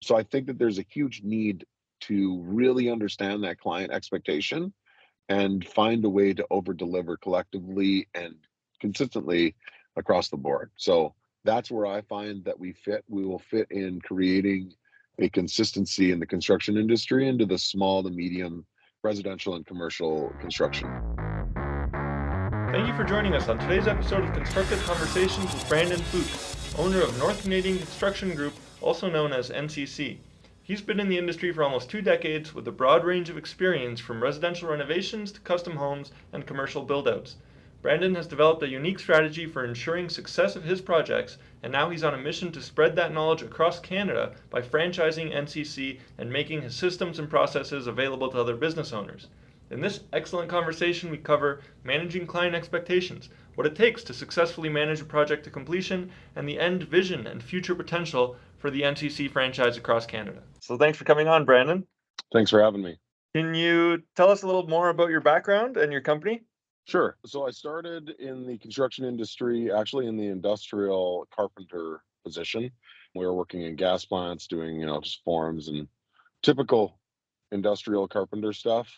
So I think that there's a huge need to really understand that client expectation and find a way to over deliver collectively and consistently across the board. So that's where I find that we will fit in creating a consistency in the construction industry into the small to medium residential and commercial construction. Thank you for joining us on today's episode of Constructive Conversations with Brandon Fuchs, owner of North Canadian Construction Group, also known as NCC. He's been in the industry for almost 2 decades with a broad range of experience from residential renovations to custom homes and commercial build-outs. Brandon has developed a unique strategy for ensuring success of his projects, and now he's on a mission to spread that knowledge across Canada by franchising NCC and making his systems and processes available to other business owners. In this excellent conversation, we cover managing client expectations, what it takes to successfully manage a project to completion, and the end vision and future potential for the NCC franchise across Canada. So thanks for coming on, Brandon. Thanks for having me. Can you tell us a little more about your background and your company? Sure. So I started in the construction industry, actually in the industrial carpenter position. We were working in gas plants, doing, just forms and typical industrial carpenter stuff.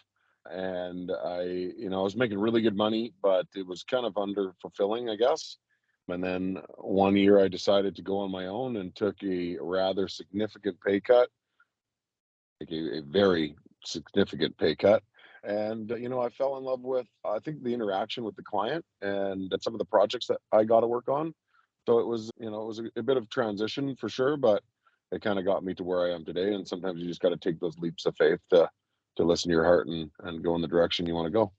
And I was making really good money, but it was kind of under fulfilling, I guess. And then one year I decided to go on my own and took a rather significant pay cut, like a very significant pay cut. And I fell in love with, I think, the interaction with the client and some of the projects that I got to work on. So it was a bit of transition for sure, but it kind of got me to where I am today. And sometimes you just got to take those leaps of faith to listen to your heart and go in the direction you want to go.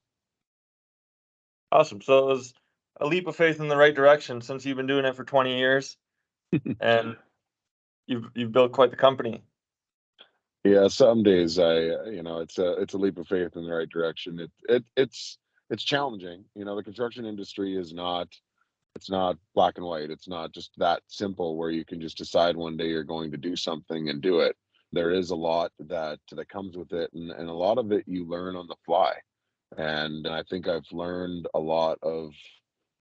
Awesome. So it was a leap of faith in the right direction since you've been doing it for 20 years and you've built quite the company. Yeah, some days it's a leap of faith in the right direction. It's challenging. The construction industry is not, it's not black and white. It's not just that simple where you can just decide one day you're going to do something and do it. There is a lot that comes with it, and a lot of it you learn on the fly. And I think I've learned a lot of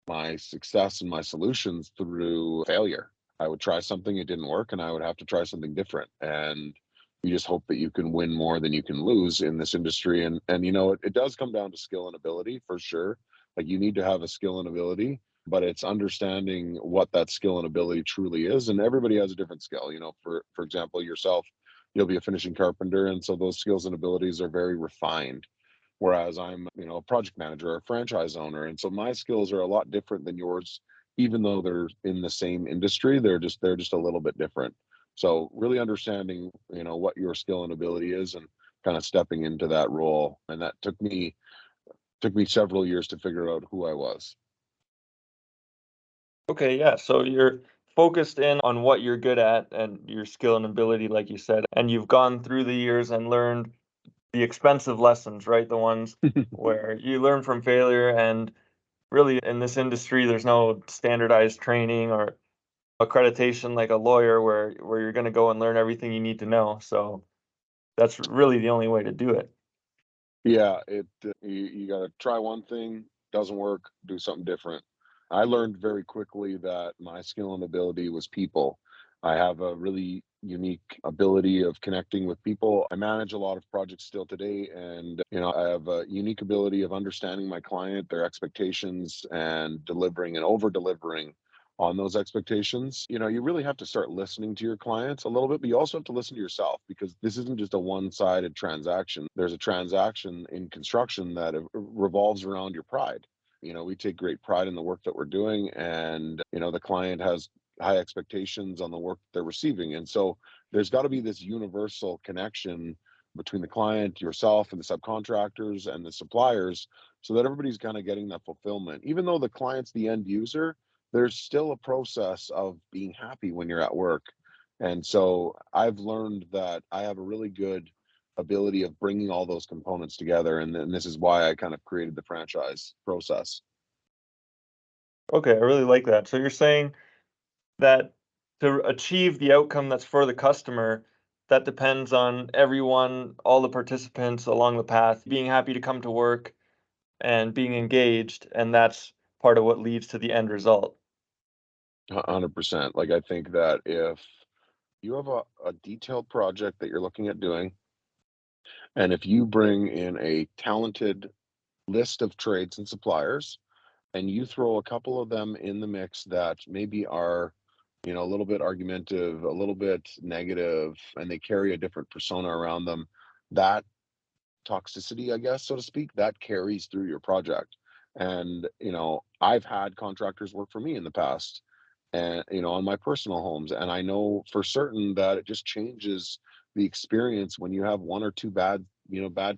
my success and my solutions through failure. I would try something, it didn't work, and I would have to try something different. And you just hope that you can win more than you can lose in this industry. And it does come down to skill and ability for sure. Like you need to have a skill and ability, but it's understanding what that skill and ability truly is. And everybody has a different skill. For example, yourself, you'll be a finishing carpenter, and so those skills and abilities are very refined. Whereas I'm, a project manager or a franchise owner. And so my skills are a lot different than yours, even though they're in the same industry, they're just a little bit different. So really understanding, what your skill and ability is and kind of stepping into that role. And that took me several years to figure out who I was. Okay, yeah. So you're focused in on what you're good at and your skill and ability, like you said, and you've gone through the years and learned the expensive lessons, right? The ones where you learn from failure. And really, in this industry, there's no standardized training or accreditation like a lawyer where you're going to go and learn everything you need to know. So that's really the only way to do it. Yeah, you got to try one thing, doesn't work, do something different. I learned very quickly that my skill and ability was people. I have a really unique ability of connecting with people. I manage a lot of projects still today, and I have a unique ability of understanding my client, their expectations, and delivering and over delivering on those expectations. You really have to start listening to your clients a little bit, but you also have to listen to yourself because this isn't just a one-sided transaction. There's a transaction in construction that revolves around your pride. We take great pride in the work that we're doing, and the client has high expectations on the work they're receiving. And so there's got to be this universal connection between the client, yourself, and the subcontractors and the suppliers so that everybody's kind of getting that fulfillment. Even though the client's the end user, there's still a process of being happy when you're at work. And so I've learned that I have a really good ability of bringing all those components together. And this is why I kind of created the franchise process. Okay, I really like that. So you're saying that to achieve the outcome that's for the customer, that depends on everyone, all the participants along the path, being happy to come to work and being engaged, and that's part of what leads to the end result. 100%. Like I think that if You have a detailed project that you're looking at doing, and if you bring in a talented list of trades and suppliers, and you throw a couple of them in the mix that maybe are, a little bit argumentative, a little bit negative, and they carry a different persona around them, that toxicity, I guess, so to speak, that carries through your project. And, I've had contractors work for me in the past and, on my personal homes. And I know for certain that it just changes the experience when you have one or two bad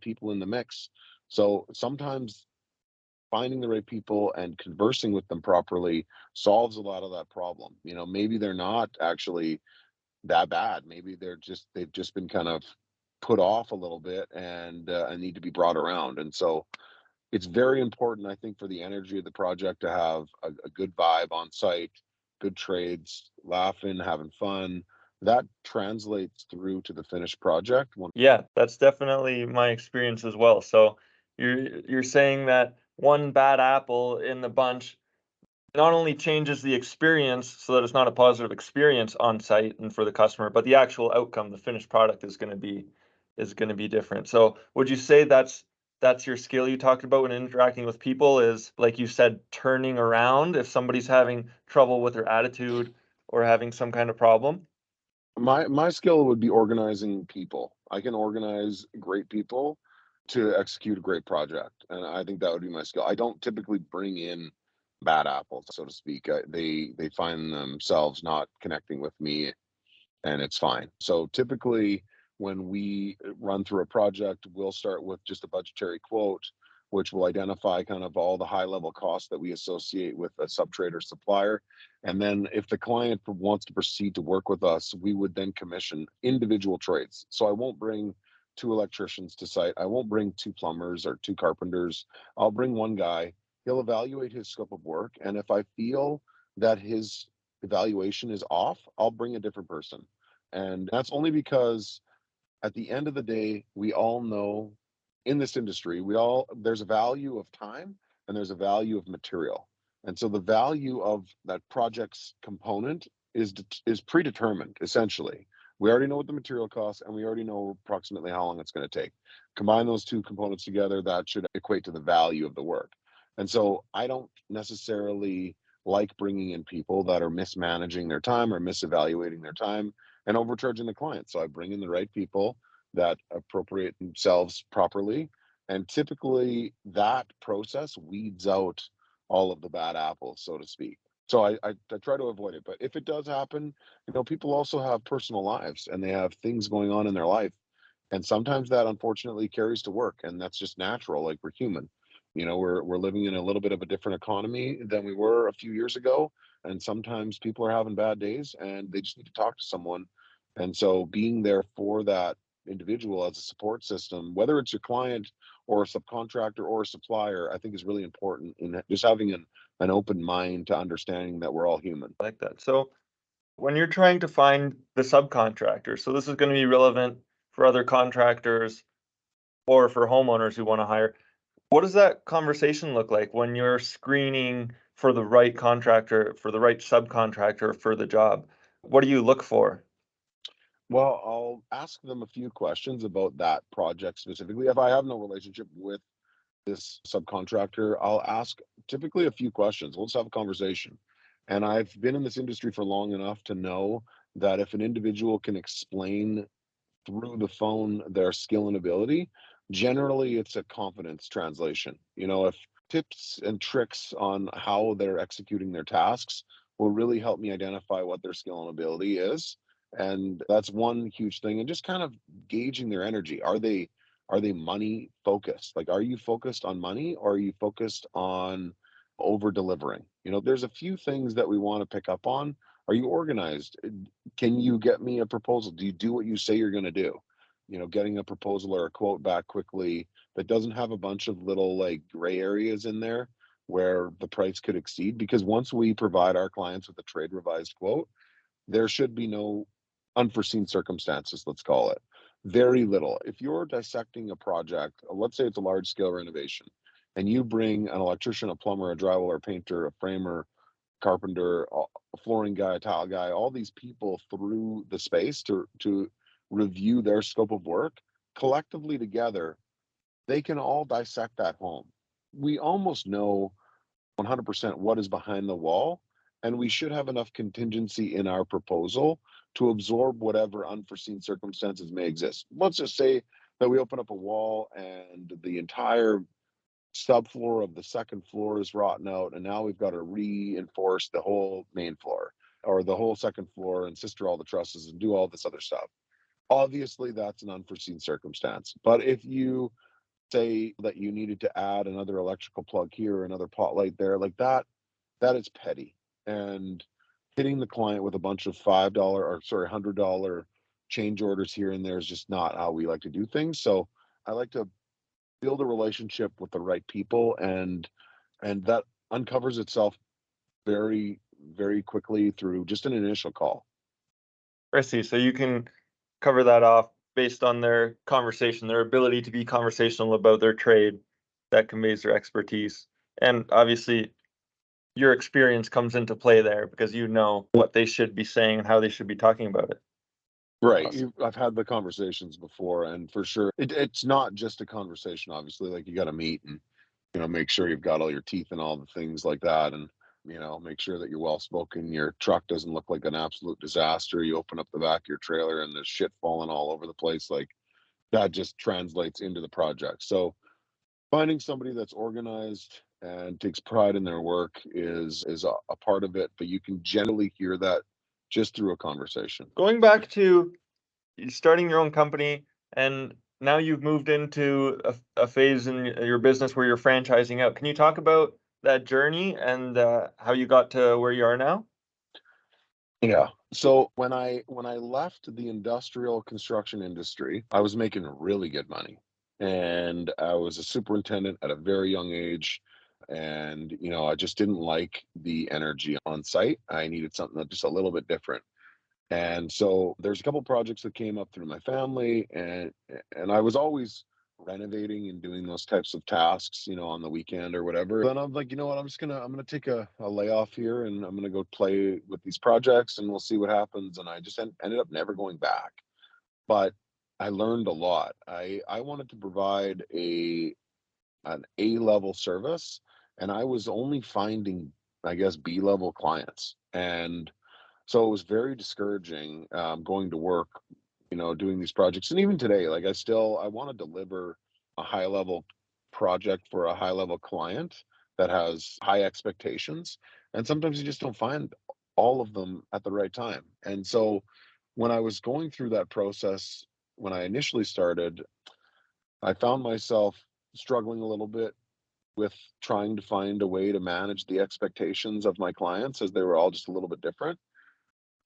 people in the mix. So sometimes finding the right people and conversing with them properly solves a lot of that problem. Maybe they're not actually that bad. Maybe they've just been kind of put off a little bit and need to be brought around. And so it's very important, I think, for the energy of the project to have a good vibe on site, good trades, laughing, having fun. That translates through to the finished project. Yeah, that's definitely my experience as well. So you're saying that one bad apple in the bunch not only changes the experience so that it's not a positive experience on site and for the customer, but the actual outcome, the finished product is going to be different. So would you say that's your skill you talked about when interacting with people is like you said, turning around if somebody's having trouble with their attitude or having some kind of problem? My skill would be organizing people. I can organize great people to execute a great project, and I think that would be my skill. I don't typically bring in bad apples, so to speak. They find themselves not connecting with me, and it's fine. So typically, when we run through a project, we'll start with just a budgetary quote, which will identify kind of all the high level costs that we associate with a subtrade or supplier. And then if the client wants to proceed to work with us, we would then commission individual trades. So I won't bring two electricians to site. I won't bring two plumbers or two carpenters. I'll bring one guy. He'll evaluate his scope of work. And if I feel that his evaluation is off, I'll bring a different person. And that's only because at the end of the day, we all know in this industry, there's a value of time and there's a value of material. And so the value of that project's component is predetermined essentially. We already know what the material costs and we already know approximately how long it's going to take. Combine those two components together, that should equate to the value of the work. And so I don't necessarily like bringing in people that are mismanaging their time or misevaluating their time and overcharging the client. So I bring in the right people that appropriate themselves properly. And typically that process weeds out all of the bad apples, so to speak. So I try to avoid it. But if it does happen, people also have personal lives and they have things going on in their life. And sometimes that unfortunately carries to work. And that's just natural. Like we're human. We're living in a little bit of a different economy than we were a few years ago. And sometimes people are having bad days and they just need to talk to someone. And so being there for that individual as a support system, whether it's your client or a subcontractor or a supplier, I think is really important in just having an open mind to understanding that we're all human. I like that. So when you're trying to find the subcontractor, so this is going to be relevant for other contractors or for homeowners who want to hire. What does that conversation look like when you're screening for the right contractor, for the right subcontractor for the job? What do you look for? Well, I'll ask them a few questions about that project specifically. If I have no relationship with this subcontractor, I'll ask typically a few questions. We'll just have a conversation. And I've been in this industry for long enough to know that if an individual can explain through the phone their skill and ability, generally it's a confidence translation. If tips and tricks on how they're executing their tasks will really help me identify what their skill and ability is. And that's one huge thing. And just kind of gauging their energy. Are they money focused? Like, are you focused on money or are you focused on over delivering? There's a few things that we want to pick up on. Are you organized? Can you get me a proposal? Do you do what you say you're going to do? Getting a proposal or a quote back quickly that doesn't have a bunch of little like gray areas in there where the price could exceed. Because once we provide our clients with a trade revised quote, there should be no unforeseen circumstances, let's call it. Very little. If you're dissecting a project, let's say it's a large scale renovation, and you bring an electrician, a plumber, a drywall, or painter, a framer, carpenter, a flooring guy, a tile guy, all these people through the space to review their scope of work collectively together, they can all dissect that home. We almost know 100% what is behind the wall, and we should have enough contingency in our proposal to absorb whatever unforeseen circumstances may exist. Let's just say that we open up a wall and the entire subfloor of the second floor is rotten out, and now we've got to reinforce the whole main floor or the whole second floor and sister all the trusses and do all this other stuff. Obviously, that's an unforeseen circumstance. But if you say that you needed to add another electrical plug here, another pot light there, like that, that is petty. And hitting the client with a bunch of $5 or sorry, $100 change orders here and there is just not how we like to do things. So I like to build a relationship with the right people, and that uncovers itself very, very quickly through just an initial call. I see. So you can cover that off based on their conversation, their ability to be conversational about their trade that conveys their expertise. And obviously, your experience comes into play there because you know what they should be saying and how they should be talking about it. Right. Awesome. I've had the conversations before, and for sure, it's not just a conversation. Obviously, like you got to meet and make sure you've got all your teeth and all the things like that, and make sure that you're well spoken. Your truck doesn't look like an absolute disaster. You open up the back of your trailer and there's shit falling all over the place. Like that just translates into the project. So finding somebody that's organized and takes pride in their work is a part of it, but you can generally hear that just through a conversation. Going back to starting your own company, and now you've moved into a phase in your business where you're franchising out. Can you talk about that journey and how you got to where you are now? Yeah. So when I left the industrial construction industry, I was making really good money. And I was a superintendent at a very young age. And, I just didn't like the energy on site. I needed something that just a little bit different. And so there's a couple projects that came up through my family, and I was always renovating and doing those types of tasks, on the weekend or whatever. Then I'm like, you know what, I'm gonna take a layoff here and I'm gonna go play with these projects and we'll see what happens. And I just ended up never going back. But I learned a lot. I wanted to provide an A level service, and I was only finding, I guess, B level clients. And so it was very discouraging, going to work, doing these projects. And even today, like I want to deliver a high level project for a high level client that has high expectations. And sometimes you just don't find all of them at the right time. And so when I was going through that process, when I initially started, I found myself struggling a little bit with trying to find a way to manage the expectations of my clients as they were all just a little bit different.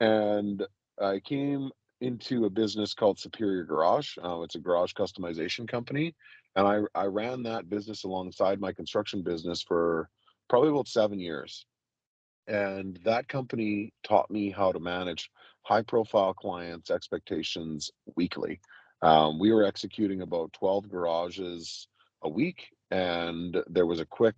And I came into a business called Superior Garage. It's a garage customization company, and I ran that business alongside my construction business for probably about 7 years. And that company taught me how to manage high profile clients' expectations weekly. We were executing about 12 garages a week, and there was a quick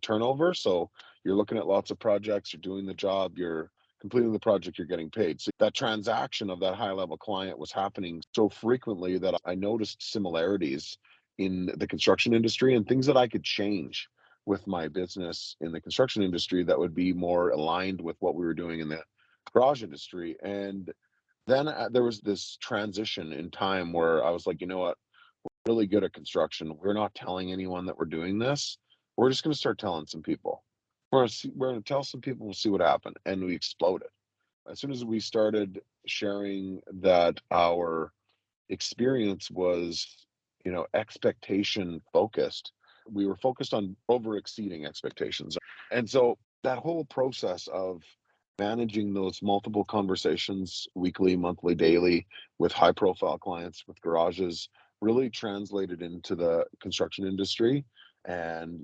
turnover. So you're looking at lots of projects, you're doing the job, you're completing the project, you're getting paid. So that transaction of that high level client was happening so frequently that I noticed similarities in the construction industry and things that I could change with my business in the construction industry that would be more aligned with what we were doing in the garage industry. And then there was this transition in time where I was like, you know what, we're really good at construction. We're not telling anyone that we're doing this. We're just going to start telling some people. We're going to tell some people. We'll see what happened. And we exploded. As soon as we started sharing that our experience was, expectation focused. We were focused on over exceeding expectations. And so that whole process of managing those multiple conversations weekly, monthly, daily with high profile clients with garages really translated into the construction industry. And,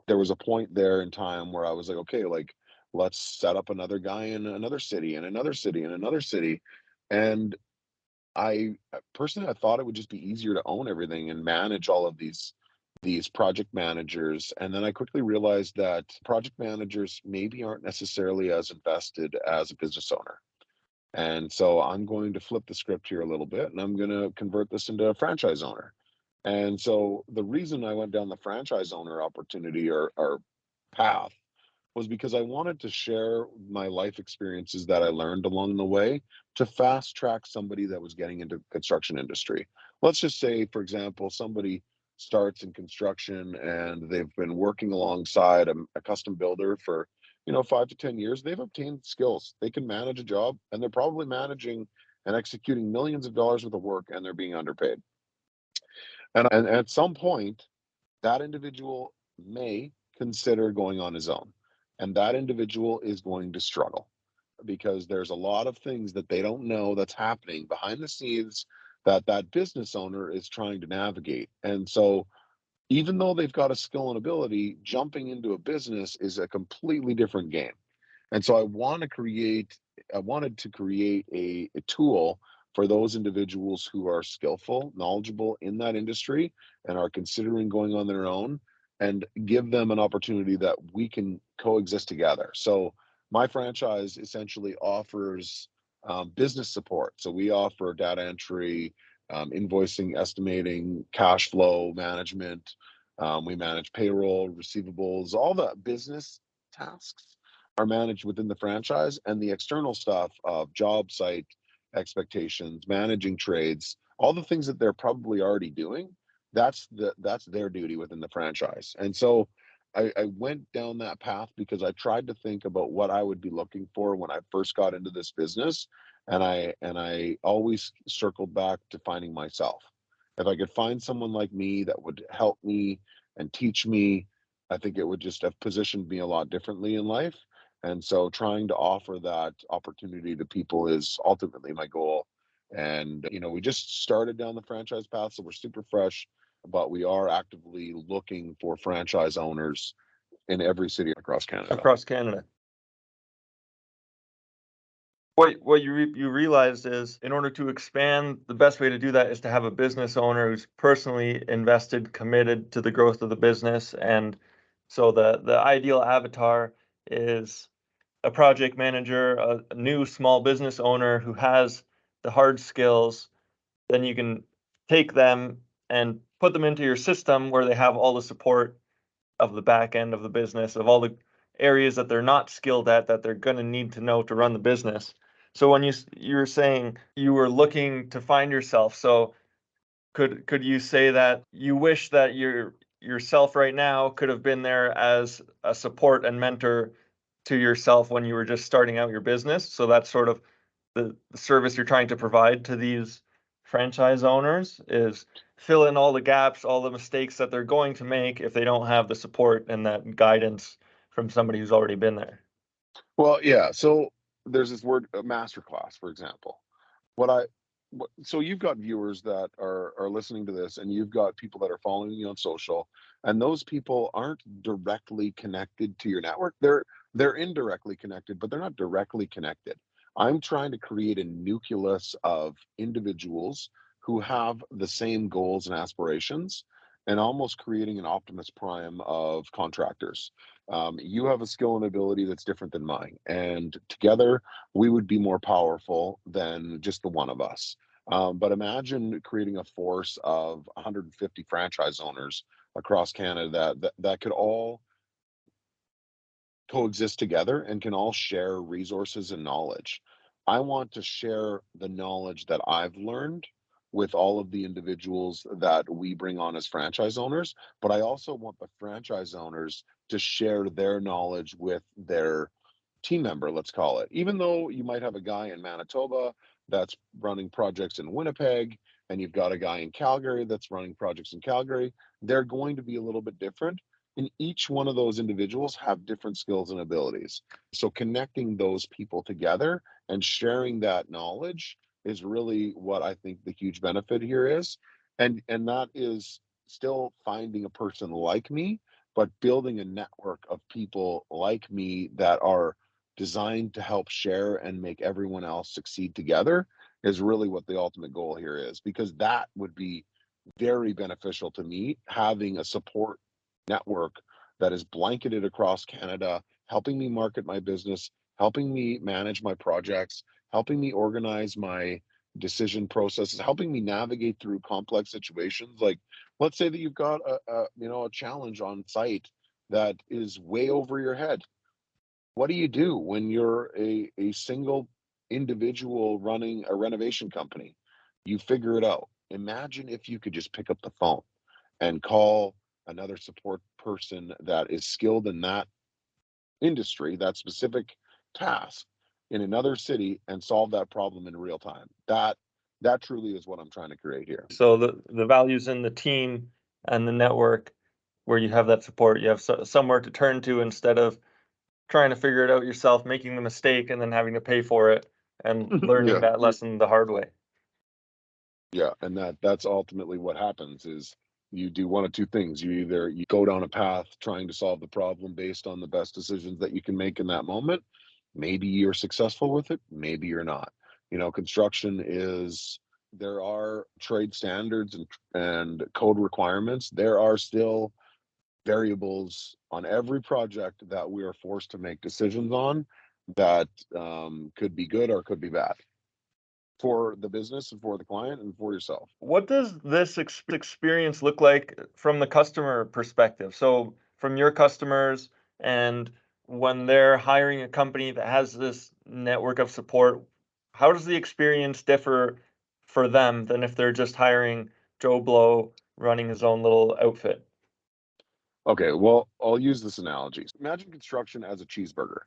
there was a point there in time where I was like, okay, like let's set up another guy in another city and another city and another city. And I personally, I thought it would just be easier to own everything and manage all of these these project managers. And then I quickly realized that project managers maybe aren't necessarily as invested as a business owner. And so I'm going to flip the script here a little bit and I'm going to convert this into a franchise owner. And so the reason I went down the franchise owner opportunity or path was because I wanted to share my life experiences that I learned along the way to fast track somebody that was getting into the construction industry. Let's just say, for example, somebody starts in construction and they've been working alongside a custom builder for 5 to 10 years. They've obtained skills. They can manage a job, and they're probably managing and executing millions of dollars worth of work, and they're being underpaid. And at some point, that individual may consider going on his own. And that individual is going to struggle because there's a lot of things that they don't know that's happening behind the scenes that that business owner is trying to navigate. And so even though they've got a skill and ability, jumping into a business is a completely different game. And so I wanted to create a tool for those individuals who are skillful, knowledgeable in that industry and are considering going on their own and give them an opportunity that we can coexist together. So my franchise essentially offers business support. So we offer data entry, invoicing, estimating, cash flow management. We manage payroll, receivables, all the business tasks are managed within the franchise, and the external stuff of job site expectations, managing trades, all the things that they're probably already doing, that's their duty within the franchise. And so I went down that path because I tried to think about what I would be looking for when I first got into this business. And I always circled back to finding myself. If I could find someone like me that would help me and teach me, I think it would just have positioned me a lot differently in life. And so trying to offer that opportunity to people is ultimately my goal. And, we just started down the franchise path, so we're super fresh, but we are actively looking for franchise owners in every city across Canada. across Canada. What you realized is in order to expand, the best way to do that is to have a business owner who's personally invested, committed to the growth of the business. And so the ideal avatar is a project manager, a new small business owner who has the hard skills. Then you can take them and put them into your system where they have all the support of the back end of the business, of all the areas that they're not skilled at that they're going to need to know to run the business. So when you were saying you were looking to find yourself, so could you say that you wish that yourself right now could have been there as a support and mentor to yourself when you were just starting out your business? So that's sort of the service you're trying to provide to these franchise owners is fill in all the gaps, all the mistakes that they're going to make if they don't have the support and that guidance from somebody who's already been there. Well, yeah. So there's this word masterclass, for example. What I so you've got viewers that are listening to this, and you've got people that are following you on social, and those people aren't directly connected to your network. They're indirectly connected, but they're not directly connected. I'm trying to create a nucleus of individuals who have the same goals and aspirations, and almost creating an Optimus Prime of contractors. You have a skill and ability that's different than mine, and together we would be more powerful than just the one of us. But imagine creating a force of 150 franchise owners across Canada that could all coexist together and can all share resources and knowledge. I want to share the knowledge that I've learned with all of the individuals that we bring on as franchise owners, but I also want the franchise owners to share their knowledge with their team member, let's call it. Even though you might have a guy in Manitoba that's running projects in Winnipeg, and you've got a guy in Calgary that's running projects in Calgary, they're going to be a little bit different. And each one of those individuals have different skills and abilities. So connecting those people together and sharing that knowledge is really what I think the huge benefit here is. And that is still finding a person like me, but building a network of people like me that are designed to help share and make everyone else succeed together is really what the ultimate goal here is, because that would be very beneficial to me having a support network that is blanketed across Canada, helping me market my business, helping me manage my projects, helping me organize my decision processes, helping me navigate through complex situations. Like, let's say that you've got a challenge on site that is way over your head. What do you do when you're a single individual running a renovation company? You figure it out. Imagine if you could just pick up the phone and call another support person that is skilled in that industry, that specific task in another city, and solve that problem in real time. That truly is what I'm trying to create here. So the values in the team and the network where you have that support, you have somewhere to turn to instead of trying to figure it out yourself, making the mistake and then having to pay for it and learning Yeah. that lesson the hard way. Yeah, and that's ultimately what happens is you do one of two things. You go down a path trying to solve the problem based on the best decisions that you can make in that moment. Maybe you're successful with it, maybe you're not. Construction is there are trade standards and code requirements. There are still variables on every project that we are forced to make decisions on that could be good or could be bad for the business and for the client and for yourself. What does this experience look like from the customer perspective? So, from your customers, and when they're hiring a company that has this network of support, how does the experience differ for them than if they're just hiring Joe Blow running his own little outfit? Okay, well, I'll use this analogy. Imagine construction as a cheeseburger.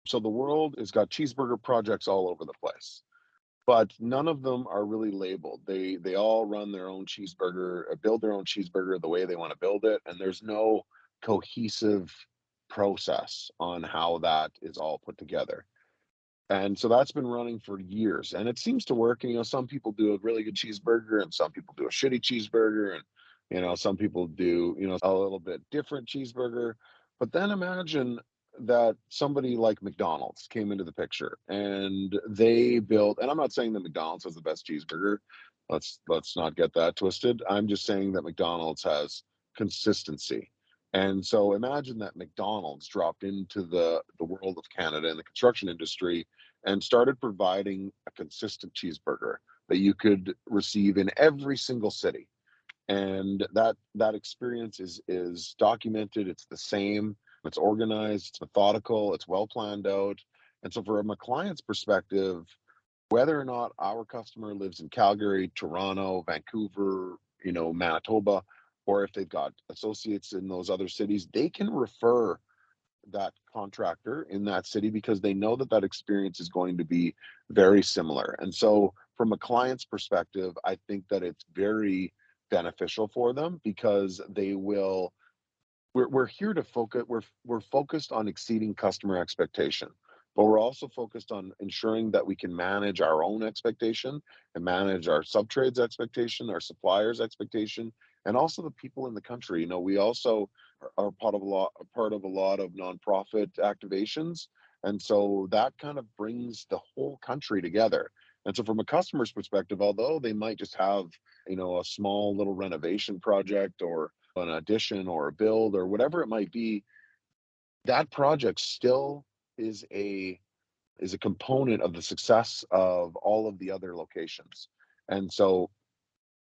So the world has got cheeseburger projects all over the place, but none of them are really labeled. They all run their own cheeseburger, build their own cheeseburger the way they want to build it, and there's no cohesive process on how that is all put together. And so that's been running for years and it seems to work. Some people do a really good cheeseburger and some people do a shitty cheeseburger. And, some people do, a little bit different cheeseburger. But then imagine that somebody like McDonald's came into the picture and they built, and I'm not saying that McDonald's has the best cheeseburger. Let's not get that twisted. I'm just saying that McDonald's has consistency. And so imagine that McDonald's dropped into the world of Canada and the construction industry and started providing a consistent cheeseburger that you could receive in every single city. And that experience is documented. It's the same. It's organized. It's methodical. It's well planned out. And so, from a client's perspective, whether or not our customer lives in Calgary, Toronto, Vancouver, Manitoba, or if they've got associates in those other cities, they can refer that contractor in that city because they know that that experience is going to be very similar. And so, from a client's perspective, I think that it's very beneficial for them because they will we're here to focus we're focused on exceeding customer expectation, but we're also focused on ensuring that we can manage our own expectation and manage our subtrades expectation, our suppliers expectation, and also the people in the country. We also are part of a lot of nonprofit activations, and so that kind of brings the whole country together. And so, from a customer's perspective, although they might just have a small little renovation project or an addition or a build or whatever it might be, that project still is a component of the success of all of the other locations. And so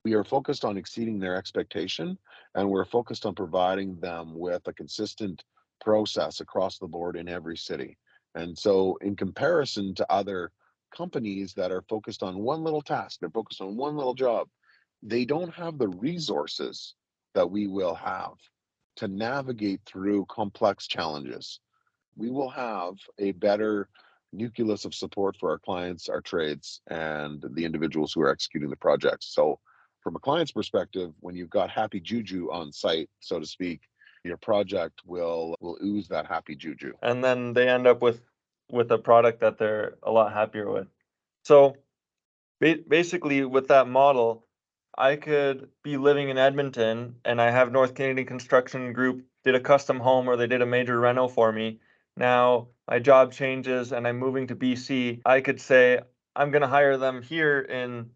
we are focused on exceeding their expectation and we're focused on providing them with a consistent process across the board in every city. And so in comparison to other companies that are focused on one little task, they're focused on one little job, they don't have the resources that we will have to navigate through complex challenges. We will have a better nucleus of support for our clients, our trades, and the individuals who are executing the projects. So, from a client's perspective, when you've got happy juju on site, so to speak, your project will ooze that happy juju. And then they end up with a product that they're a lot happier with. So, basically, with that model, I could be living in Edmonton and I have North Canadian Construction Group did a custom home or they did a major reno for me. Now my job changes and I'm moving to BC. I could say I'm going to hire them here in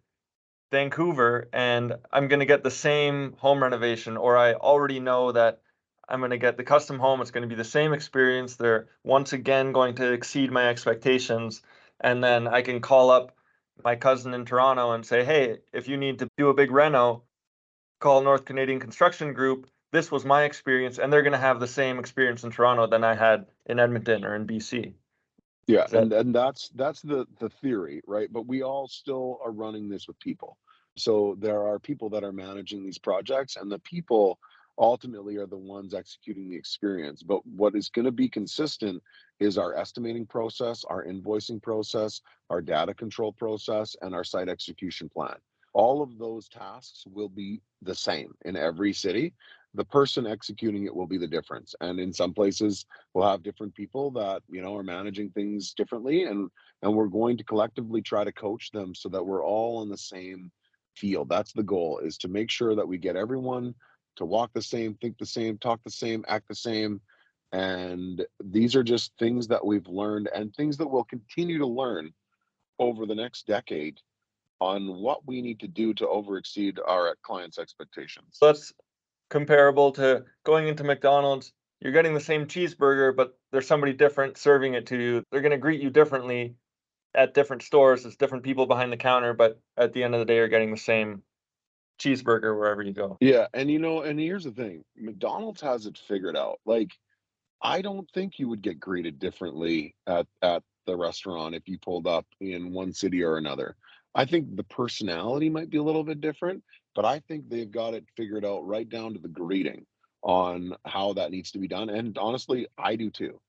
Vancouver and I'm going to get the same home renovation, or I already know that I'm going to get the custom home. It's going to be the same experience. They're once again going to exceed my expectations. And then I can call up my cousin in Toronto and say, hey, if you need to do a big reno, call North Canadian Construction Group. This was my experience, and they're going to have the same experience in Toronto than I had in Edmonton or in BC. Yeah, Is that and that's the theory, right? But we all still are running this with people. So there are people that are managing these projects, and the people ultimately are the ones executing the experience. But what is going to be consistent is our estimating process, our invoicing process, our data control process, and our site execution plan. All of those tasks will be the same in every city. The person executing it will be the difference. And in some places, we'll have different people that are managing things differently, and we're going to collectively try to coach them so that we're all on the same field. That's the goal, is to make sure that we get everyone to walk the same, think the same, talk the same, act the same. And these are just things that we've learned and things that we'll continue to learn over the next decade on what we need to do to over exceed our clients' expectations. that's comparable to going into McDonald's? You're getting the same cheeseburger, but there's somebody different serving it to you. They're going to greet you differently at different stores. There's different people behind the counter, but at the end of the day, you're getting the same cheeseburger wherever you go. Yeah, and here's the thing, McDonald's has it figured out. Like, I don't think you would get greeted differently at the restaurant if you pulled up in one city or another. I think the personality might be a little bit different, but I think they've got it figured out right down to the greeting on how that needs to be done. And honestly, I do too.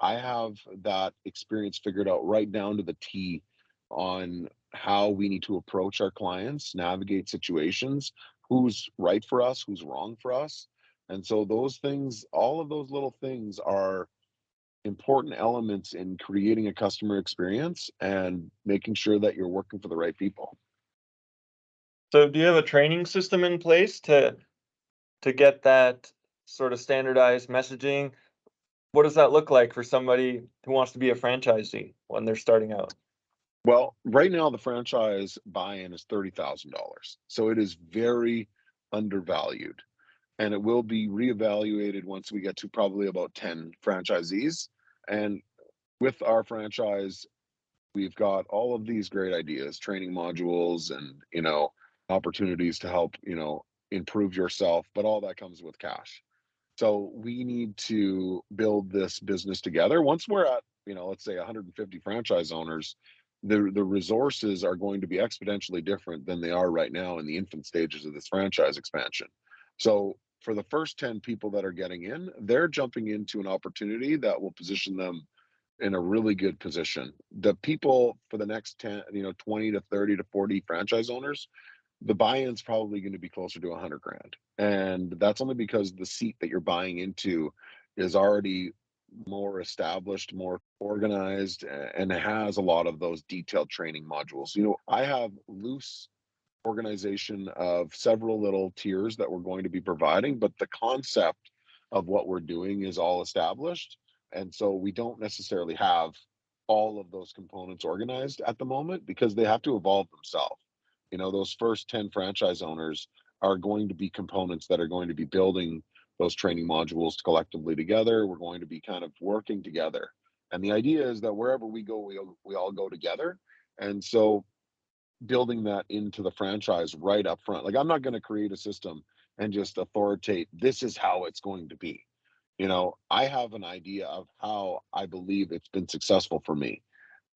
I have that experience figured out right down to the T on how we need to approach our clients, navigate situations, who's right for us, who's wrong for us. And so those things, all of those little things are important elements in creating a customer experience and making sure that you're working for the right people. So, do you have a training system in place to get that sort of standardized messaging? What does that look like for somebody who wants to be a franchisee when they're starting out? Well, right now the franchise buy-in is $30,000. So it is very undervalued, and it will be reevaluated once we get to probably about 10 franchisees. And with our franchise, we've got all of these great ideas, training modules and, opportunities to help, improve yourself, but all that comes with cash. So we need to build this business together. Once we're at, let's say 150 franchise owners, the resources are going to be exponentially different than they are right now in the infant stages of this franchise expansion. So for the first 10 people that are getting in, they're jumping into an opportunity that will position them in a really good position. The people for the next 10, 20 to 30 to 40 franchise owners, the buy-in's probably going to be closer to 100 grand. And that's only because the seat that you're buying into is already more established, more organized, and has a lot of those detailed training modules. I have loose organization of several little tiers that we're going to be providing, but the concept of what we're doing is all established. And so we don't necessarily have all of those components organized at the moment because they have to evolve themselves. Those first 10 franchise owners are going to be components that are going to be building those training modules collectively together. We're going to be kind of working together. And the idea is that wherever we go, we all go together. And so building that into the franchise right up front. Like, I'm not going to create a system and just authoritate this is how it's going to be. I have an idea of how I believe it's been successful for me.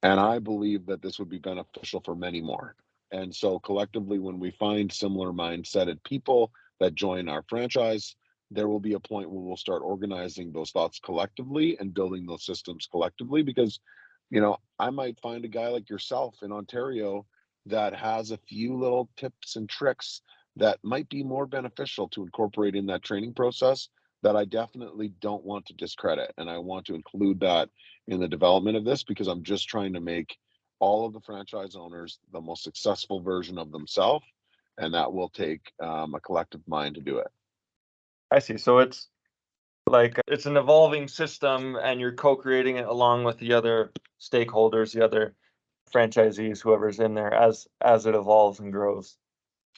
And I believe that this would be beneficial for many more. And so collectively, when we find similar mindseted people that join our franchise, there will be a point where we'll start organizing those thoughts collectively and building those systems collectively. Because, I might find a guy like yourself in Ontario that has a few little tips and tricks that might be more beneficial to incorporate in that training process that I definitely don't want to discredit. And I want to include that in the development of this because I'm just trying to make all of the franchise owners the most successful version of themselves. And that will take a collective mind to do it. I see. So it's like it's an evolving system and you're co-creating it along with the other stakeholders, the other franchisees, whoever's in there as it evolves and grows.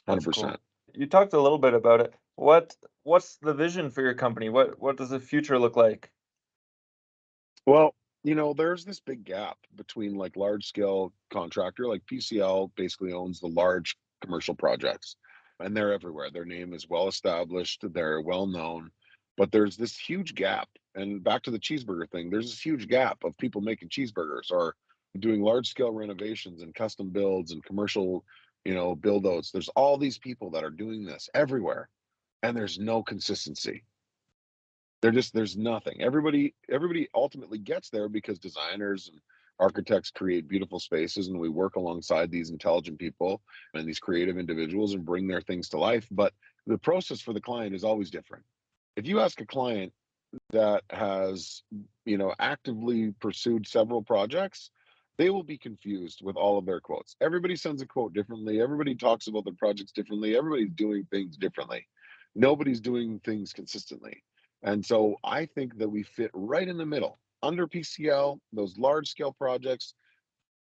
That's 100%. cool. You talked a little bit about it. What's the vision for your company? What does the future look like? Well, there's this big gap between like large scale contractor, like PCL basically owns the large commercial projects and they're everywhere. Their name is well established, they're well known, but there's this huge gap. And back to the cheeseburger thing, there's this huge gap of people making cheeseburgers or doing large scale renovations and custom builds and commercial, build outs. There's all these people that are doing this everywhere and there's no consistency. There's nothing. Everybody ultimately gets there because designers and architects create beautiful spaces and we work alongside these intelligent people and these creative individuals and bring their things to life, but the process for the client is always different. If you ask a client that has, actively pursued several projects, they will be confused with all of their quotes. Everybody sends a quote differently. Everybody talks about their projects differently. Everybody's doing things differently. Nobody's doing things consistently. And so I think that we fit right in the middle under PCL, those large scale projects,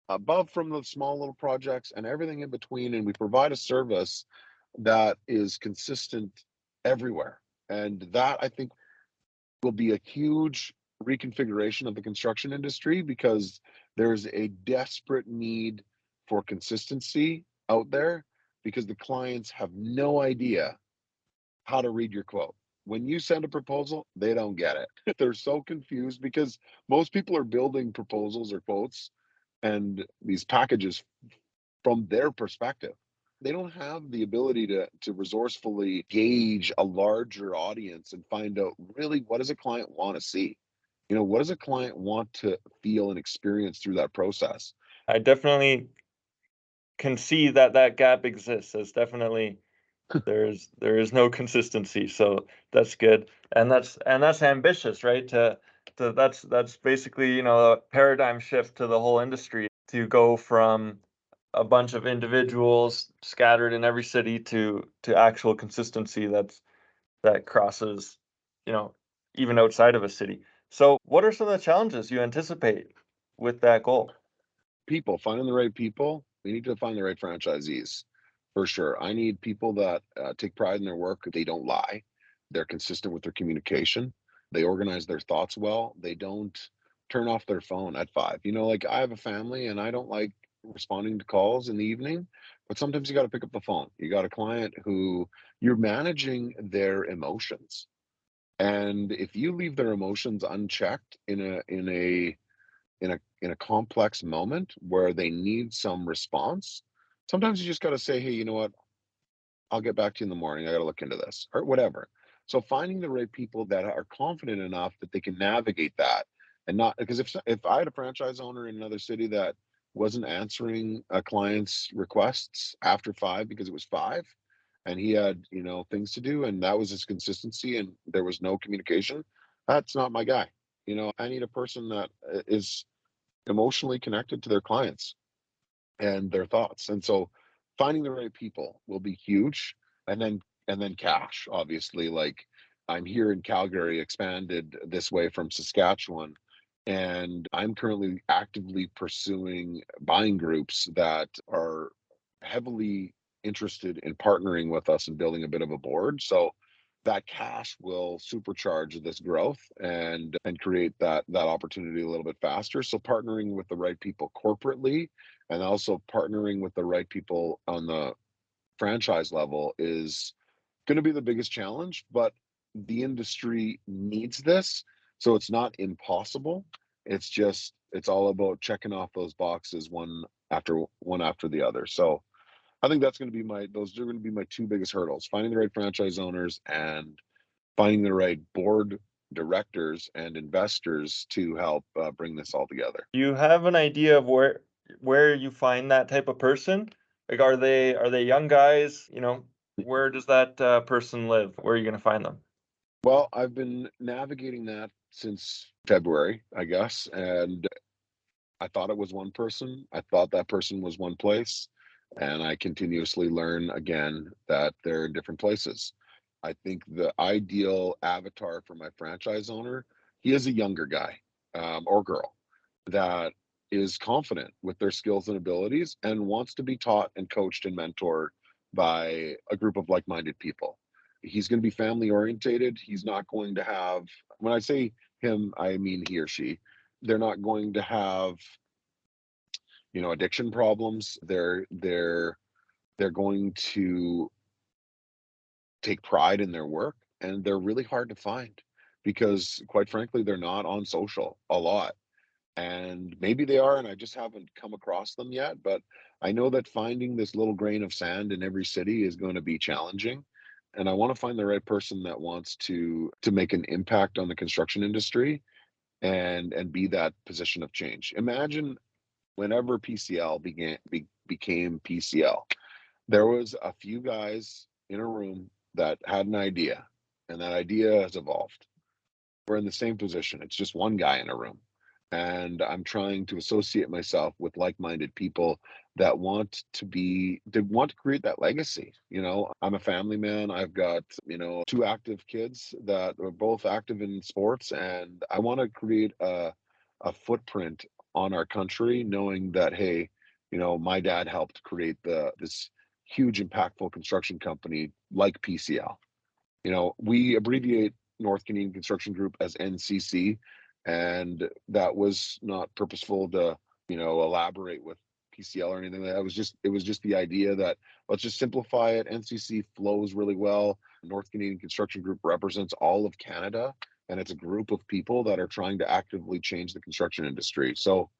above from the small little projects, and everything in between. And we provide a service that is consistent everywhere. And that I think will be a huge reconfiguration of the construction industry because there's a desperate need for consistency out there because the clients have no idea how to read your quote. When you send a proposal, they don't get it. They're so confused because most people are building proposals or quotes and these packages from their perspective. They don't have the ability to resourcefully gauge a larger audience and find out really what does a client want to see? What does a client want to feel and experience through that process? I definitely can see that that gap exists. There's definitely there is no consistency, so that's good, and that's ambitious, right? To that's basically a paradigm shift to the whole industry to go from a bunch of individuals scattered in every city to actual consistency that crosses, you know, even outside of a city. So, what are some of the challenges you anticipate with that goal? People, finding the right people. We need to find the right franchisees for sure. I need people that take pride in their work. They don't lie. They're consistent with their communication. They organize their thoughts well. They don't turn off their phone at 5. Like I have a family and I don't like responding to calls in the evening, but sometimes you got to pick up the phone. You got a client who you're managing their emotions. And if you leave their emotions unchecked in a complex moment where they need some response, sometimes you just got to say, hey, you know what, I'll get back to you in the morning, I got to look into this or whatever. So finding the right people that are confident enough that they can navigate that and not because if I had a franchise owner in another city that wasn't answering a client's requests after 5 because it was 5 and he had things to do and that was his consistency and there was no communication, that's not my guy. I need a person that is emotionally connected to their clients and their thoughts. And so finding the right people will be huge. And then cash, obviously. Like I'm here in Calgary, expanded this way from Saskatchewan. And I'm currently actively pursuing buying groups that are heavily interested in partnering with us and building a bit of a board. So that cash will supercharge this growth and create that opportunity a little bit faster. So partnering with the right people corporately and also partnering with the right people on the franchise level is going to be the biggest challenge, but the industry needs this. So it's not impossible. It's all about checking off those boxes one after the other. So I think those are going to be my two biggest hurdles: finding the right franchise owners and finding the right board directors and investors to help bring this all together. Do you have an idea of where you find that type of person? Like, are they young guys? Where does that person live? Where are you gonna find them? Well, I've been navigating that since February, I guess, and I thought it was one person. I thought that person was one place, and I continuously learn again that they're in different places. I think the ideal avatar for my franchise owner, he is a younger guy or girl that is confident with their skills and abilities and wants to be taught and coached and mentored by a group of like-minded people. He's going to be family orientated. He's not going to have, when I say him, I mean he or she. They're not going to have, addiction problems. They're going to take pride in their work, and they're really hard to find because quite frankly they're not on social a lot, and maybe they are and I just haven't come across them yet. But I know that finding this little grain of sand in every city is going to be challenging, and I want to find the right person that wants to make an impact on the construction industry and be that position of change. Imagine whenever became PCL, there was a few guys in a room that had an idea, and that idea has evolved. We're in the same position. It's just one guy in a room. And I'm trying to associate myself with like-minded people that want to create that legacy. I'm a family man. I've got, two active kids that are both active in sports, and I want to create a footprint on our country, knowing that, hey, my dad helped create this huge impactful construction company like PCL. We abbreviate North Canadian Construction Group as NCC, and that was not purposeful to, elaborate with PCL or anything. It was just the idea that let's just simplify it. NCC flows really well. North Canadian Construction Group represents all of Canada, and it's a group of people that are trying to actively change the construction industry. So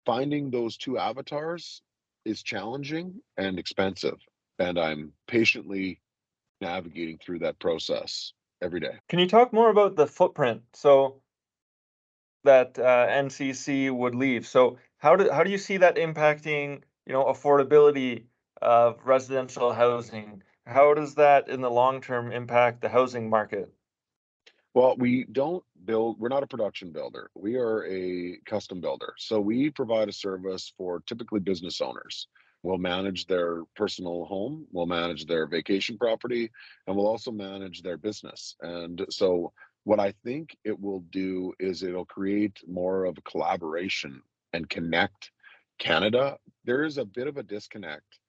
finding those two avatars is challenging and expensive, and I'm patiently navigating through that process every day. Can you talk more about the footprint so that NCC would leave? So how do you see that impacting, affordability of residential housing? How does that in the long term impact the housing market? Well, we're not a production builder. We are a custom builder. So we provide a service for typically business owners. We'll manage their personal home, we'll manage their vacation property, and we'll also manage their business. And so what I think it will do is it'll create more of a collaboration and connect Canada. There is a bit of a disconnect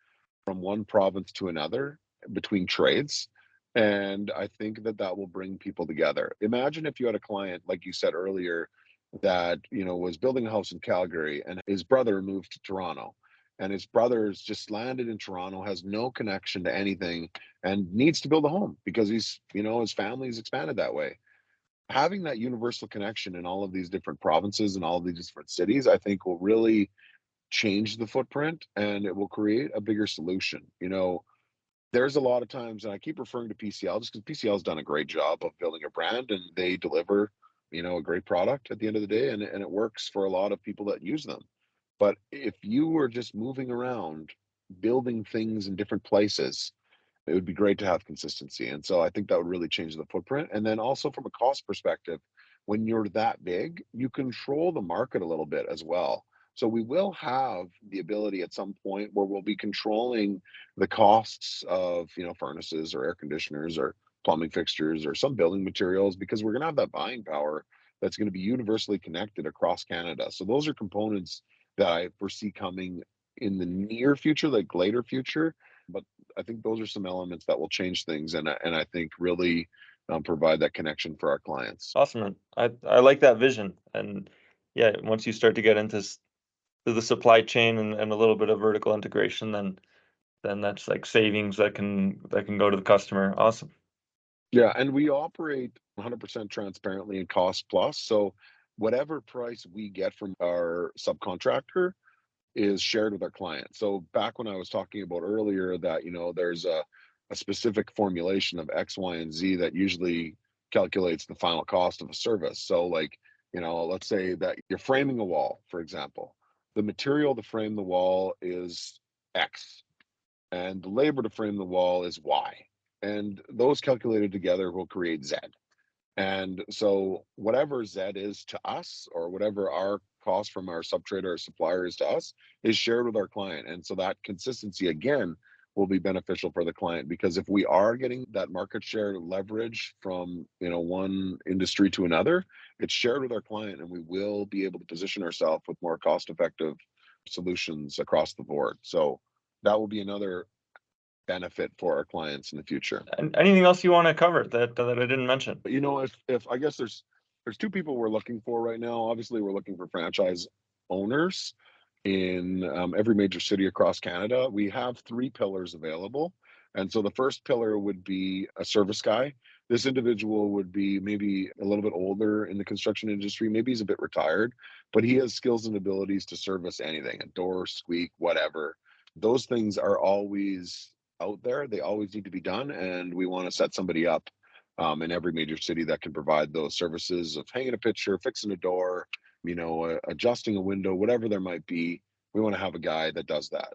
from one province to another between trades. And I think that that will bring people together. Imagine if you had a client, like you said earlier, that, was building a house in Calgary and his brother moved to Toronto. And his brother's just landed in Toronto, has no connection to anything, and needs to build a home because his family's expanded that way. Having that universal connection in all of these different provinces and all of these different cities, I think will really change the footprint, and it will create a bigger solution. There's a lot of times, and I keep referring to PCL just because PCL has done a great job of building a brand, and they deliver, a great product at the end of the day, and it works for a lot of people that use them. But if you were just moving around, building things in different places, it would be great to have consistency. And so I think that would really change the footprint. And then also from a cost perspective, when you're that big, you control the market a little bit as well. So we will have the ability at some point where we'll be controlling the costs of, furnaces or air conditioners or plumbing fixtures or some building materials, because we're going to have that buying power that's going to be universally connected across Canada. So those are components that I foresee coming in the near future, like later future. But I think those are some elements that will change things, and I think really provide that connection for our clients. Awesome, man. I like that vision. And yeah, once you start to get into to the supply chain and a little bit of vertical integration, then that's like savings that can go to the customer. Awesome. Yeah, and we operate 100% transparently and cost plus. So whatever price we get from our subcontractor is shared with our client. So back when I was talking about earlier that, there's a specific formulation of X, Y, and Z that usually calculates the final cost of a service. So like, let's say that you're framing a wall, for example. The material to frame the wall is X, and the labor to frame the wall is Y. And those calculated together will create Z. And so whatever Z is to us, or whatever our cost from our subtrader or supplier is to us, is shared with our client. And so that consistency again will be beneficial for the client, because if we are getting that market share leverage from, one industry to another, it's shared with our client, and we will be able to position ourselves with more cost effective solutions across the board. So that will be another benefit for our clients in the future. And anything else you want to cover that I didn't mention? But if I guess there's two people we're looking for right now. Obviously, we're looking for franchise owners in every major city across Canada. We have three pillars available. And so the first pillar would be a service guy. This individual would be maybe a little bit older in the construction industry. Maybe he's a bit retired, but he has skills and abilities to service anything, a door, squeak, whatever. Those things are always out there. They always need to be done. And we want to set somebody up in every major city that can provide those services of hanging a picture, fixing a door, adjusting a window, whatever there might be. We want to have a guy that does that.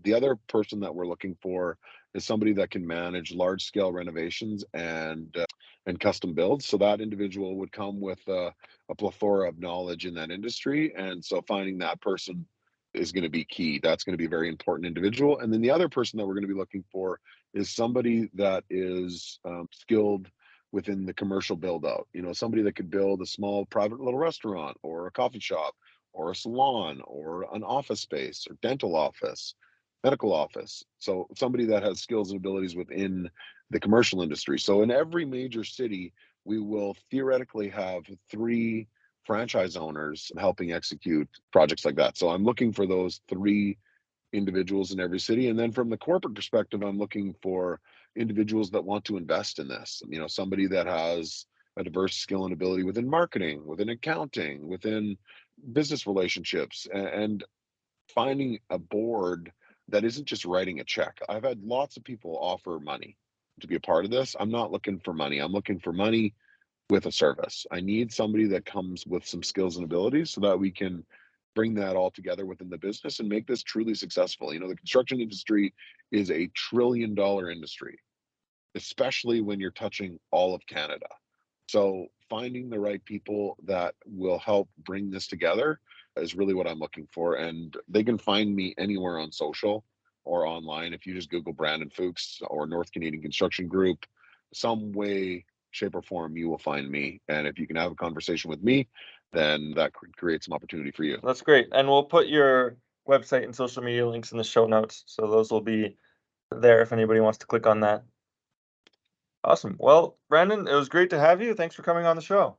The other person that we're looking for is somebody that can manage large scale renovations and custom builds. So that individual would come with a plethora of knowledge in that industry, and so finding that person is going to be key. That's going to be a very important individual. And then the other person that we're going to be looking for is somebody that is skilled within the commercial build out. Somebody that could build a small private little restaurant or a coffee shop or a salon or an office space or dental office, medical office. So somebody that has skills and abilities within the commercial industry. So in every major city, we will theoretically have three franchise owners helping execute projects like that. So I'm looking for those three individuals in every city. And then from the corporate perspective, I'm looking for individuals that want to invest in this. Somebody that has a diverse skill and ability within marketing, within accounting, within business relationships, and finding a board that isn't just writing a check. I've had lots of people offer money to be a part of this. I'm not looking for money. I'm looking for money with a service. I need somebody that comes with some skills and abilities so that we can bring that all together within the business and make this truly successful. The construction industry is a $1 trillion industry, especially when you're touching all of Canada. So finding the right people that will help bring this together is really what I'm looking for. And they can find me anywhere on social or online. If you just Google Brandon Fuchs or North Canadian Construction Group, some way, shape, or form, you will find me. And if you can have a conversation with me, then that could create some opportunity for you. That's great. And we'll put your website and social media links in the show notes. So those will be there if anybody wants to click on that. Awesome. Well, Brandon, it was great to have you. Thanks for coming on the show.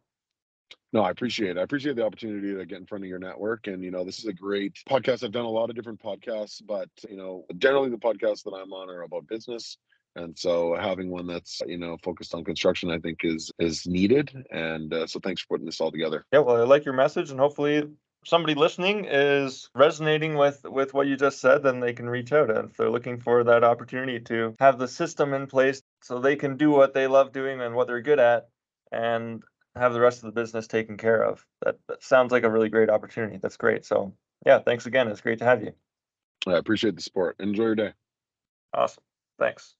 No, I appreciate it. I appreciate the opportunity to get in front of your network. And, this is a great podcast. I've done a lot of different podcasts, but, generally the podcasts that I'm on are about business. And so having one that's, focused on construction, I think is needed. And so thanks for putting this all together. Yeah, well, I like your message, and hopefully somebody listening is resonating with what you just said, then they can reach out. And if they're looking for that opportunity to have the system in place so they can do what they love doing and what they're good at and have the rest of the business taken care of. That sounds like a really great opportunity. That's great. So yeah, thanks again. It's great to have you. I appreciate the support. Enjoy your day. Awesome. Thanks.